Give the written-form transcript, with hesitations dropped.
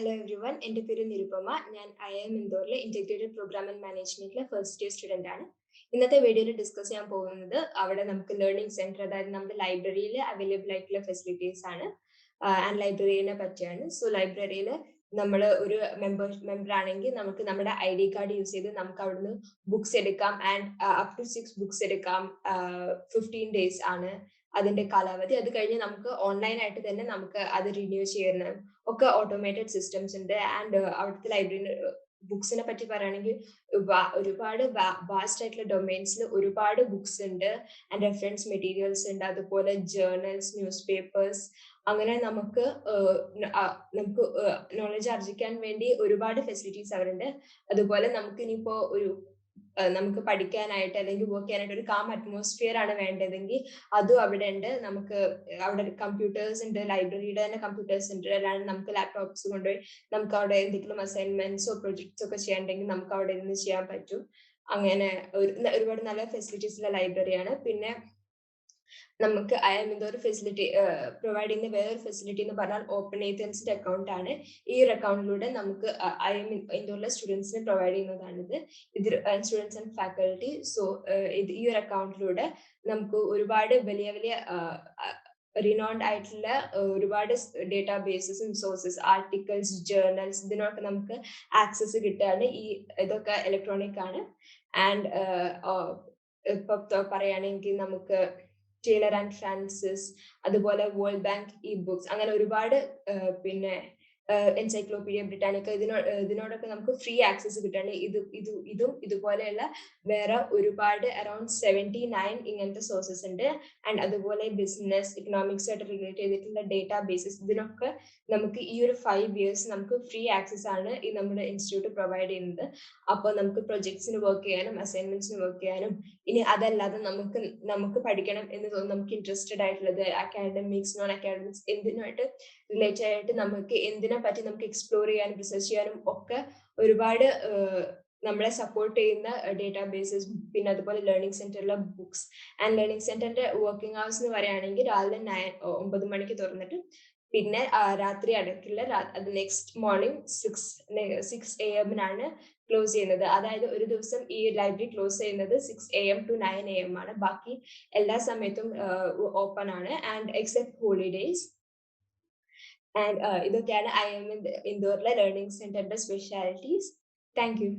Hello everyone, എൻ്റെ പേര് നിരുപമ. ഞാൻ IIM Indore integrated programme and മാനേജ്മെന്റിലെ ഫസ്റ്റ് ഇയർ സ്റ്റുഡന്റ് ആണ്. ഇന്നത്തെ വീഡിയോയിൽ ഡിസ്കസ് ചെയ്യാൻ പോകുന്നത് അവിടെ നമുക്ക് ലേണിംഗ് സെന്റർ, അതായത് നമ്മുടെ ലൈബ്രറിയിൽ അവൈലബിൾ ആയിട്ടുള്ള ഫെസിലിറ്റീസ് ആണ് ആൻഡ് ലൈബ്രറിയെ പറ്റിയാണ്. സോ ലൈബ്രറിയിൽ നമ്മൾ ഒരു മെമ്പർ ആണെങ്കിൽ നമുക്ക് നമ്മുടെ ID കാർഡ് യൂസ് ചെയ്ത് നമുക്ക് അവിടുന്ന് ബുക്സ് എടുക്കാം ആൻഡ് അപ് ടു 6 ബുക്സ് എടുക്കാം. 15 days ആണ് അതിന്റെ കാലാവധി. അത് കഴിഞ്ഞ് നമുക്ക് ഓൺലൈൻ ആയിട്ട് തന്നെ നമുക്ക് അത് റിന്യൂ ചെയ്യുന്ന ഒക്കെ ഓട്ടോമേറ്റഡ് സിസ്റ്റംസ് ഉണ്ട്. ആൻഡ് അവിടുത്തെ ലൈബ്രറി ബുക്സിനെ പറ്റി പറയുകയാണെങ്കിൽ ഒരുപാട് വാസ്റ്റ് ആയിട്ടുള്ള ഡൊമൈൻസിൽ ഒരുപാട് ബുക്സ് ഉണ്ട് ആൻഡ് റെഫറൻസ് മെറ്റീരിയൽസ് ഉണ്ട്. അതുപോലെ ജേർണൽസ്, ന്യൂസ് പേപ്പേഴ്സ്, അങ്ങനെ നമുക്ക് നോളജ് ആർജിക്കാൻ വേണ്ടി ഒരുപാട് ഫെസിലിറ്റീസ് അവരുണ്ട്. അതുപോലെ നമുക്ക് ഇനിയിപ്പോ നമുക്ക് പഠിക്കാനായിട്ട് അല്ലെങ്കിൽ വർക്ക് ചെയ്യാനായിട്ട് ഒരു കാം അറ്റ്മോസ്ഫിയർ ആണ് വേണ്ടതെങ്കിൽ അതും അവിടെ ഉണ്ട്. നമുക്ക് അവിടെ കമ്പ്യൂട്ടേഴ്സ് ഉണ്ട്, ലൈബ്രറിയുടെ തന്നെ കമ്പ്യൂട്ടേഴ്സ് ഉണ്ട്. അല്ലാണ്ട് നമുക്ക് ലാപ്ടോപ്സ് കൊണ്ടുപോയി നമുക്ക് അവിടെ എന്തെങ്കിലും അസൈൻമെന്റ്സോ പ്രൊജക്ട്സോ ഒക്കെ ചെയ്യാനുണ്ടെങ്കിൽ നമുക്ക് അവിടെ ഇരുന്ന് ചെയ്യാൻ പറ്റും. അങ്ങനെ ഒരുപാട് നല്ല ഫെസിലിറ്റീസ് ഉള്ള ലൈബ്രറിയാണ്. പിന്നെ നമുക്ക് IIM Indore ഫെസിലിറ്റി പ്രൊവൈഡ് ചെയ്യുന്ന വേറൊരു ഫെസിലിറ്റി എന്ന് പറഞ്ഞാൽ ഓപ്പൺ ഏതൻസിന്റെ അക്കൗണ്ട് ആണ്. ഈ ഒരു അക്കൗണ്ടിലൂടെ നമുക്ക് IIM Indoreലെ സ്റ്റുഡൻസിന് പ്രൊവൈഡ് ചെയ്യുന്നതാണിത്. ഇത് സ്റ്റുഡൻസ് ആൻഡ് ഫാക്കൽറ്റി. സോ ഈ ഒരു അക്കൗണ്ടിലൂടെ നമുക്ക് ഒരുപാട് വലിയ വലിയ റിനോൺഡ് ആയിട്ടുള്ള ഒരുപാട് ഡേറ്റാബേസസും സോഴ്സസ്, ആർട്ടിക്കിൾസ്, ജേർണൽസ്, ഇതിനൊക്കെ നമുക്ക് ആക്സസ് കിട്ടുകയാണ്. ഇതൊക്കെ ഇലക്ട്രോണിക് ആണ്. ആൻഡ് ഇപ്പൊ പറയുകയാണെങ്കിൽ നമുക്ക് ടൈലർ ആൻഡ് ഫ്രാൻസിസ്, അതുപോലെ വേൾഡ് ബാങ്ക് ഇ ബുക്സ്, അങ്ങനെ ഒരുപാട് പിന്നെ എൻസൈക്ലോപീഡിയ ബ്രിട്ടാനിക്ക, ഇതിനോടൊക്കെ നമുക്ക് ഫ്രീ ആക്സസ് കിട്ടുകയാണ്. ഇതും ഇതുപോലെയുള്ള വേറെ ഒരുപാട് അറൌണ്ട് 79 ഇങ്ങനത്തെ സോഴ്സസ് ഉണ്ട്. ആൻഡ് അതുപോലെ ബിസിനസ്, ഇക്കണോമിക്സ് ആയിട്ട് റിലേറ്റ് ചെയ്തിട്ടുള്ള ഡേറ്റാബേസസ്, ഇതിനൊക്കെ നമുക്ക് ഈ ഒരു 5 years നമുക്ക് ഫ്രീ ആക്സസ് ആണ് ഈ നമ്മുടെ ഇൻസ്റ്റിറ്റ്യൂട്ട് പ്രൊവൈഡ് ചെയ്യുന്നത്. അപ്പോൾ നമുക്ക് പ്രൊജക്ട്സിന് വർക്ക് ചെയ്യാനും അസൈൻമെന്റ്സിന് വർക്ക് ചെയ്യാനും, ഇനി അതല്ലാതെ നമുക്ക് പഠിക്കണം എന്ന് തോന്നുന്നു, നമുക്ക് ഇൻട്രസ്റ്റഡ് ആയിട്ടുള്ളത് അക്കാഡമിക്സ്, നോൺ അക്കാഡമിക്സ്, എന്തിനായിട്ട് റിലേറ്റഡ് ആയിട്ട് നമുക്ക് എന്തിനെ പറ്റി നമുക്ക് എക്സ്പ്ലോർ ചെയ്യാനും റിസർച്ച് ചെയ്യാനും ഒക്കെ ഒരുപാട് നമ്മളെ സപ്പോർട്ട് ചെയ്യുന്ന ഡേറ്റാബേസസ്, പിന്നെ അതുപോലെ ലേണിംഗ് സെന്ററിലെ ബുക്സ്. ആൻഡ് ലേണിംഗ് സെന്ററിന്റെ വർക്കിംഗ് അവേഴ്സ് എന്ന് പറയുകയാണെങ്കിൽ രാവിലെ 9 മണിക്ക് തുറന്നിട്ട് പിന്നെ രാത്രി അടക്കില്ല. അത് നെക്സ്റ്റ് മോർണിംഗ് 6 AM ക്ലോസ് ചെയ്യുന്നത്. അതായത് ഒരു ദിവസം ഈ ലൈബ്രറി ക്ലോസ് ചെയ്യുന്നത് 6 AM to 9 AM ആണ്. ബാക്കി എല്ലാ സമയത്തും ഓപ്പൺ ആണ്, ആൻഡ് എക്സെപ്റ്റ് ഹോളിഡേയ്സ്. ആൻഡ് ഇതൊക്കെയാണ് IIM Indoreലെ ലേണിംഗ് സെന്ററിന്റെ സ്പെഷ്യാലിറ്റീസ്. Thank you.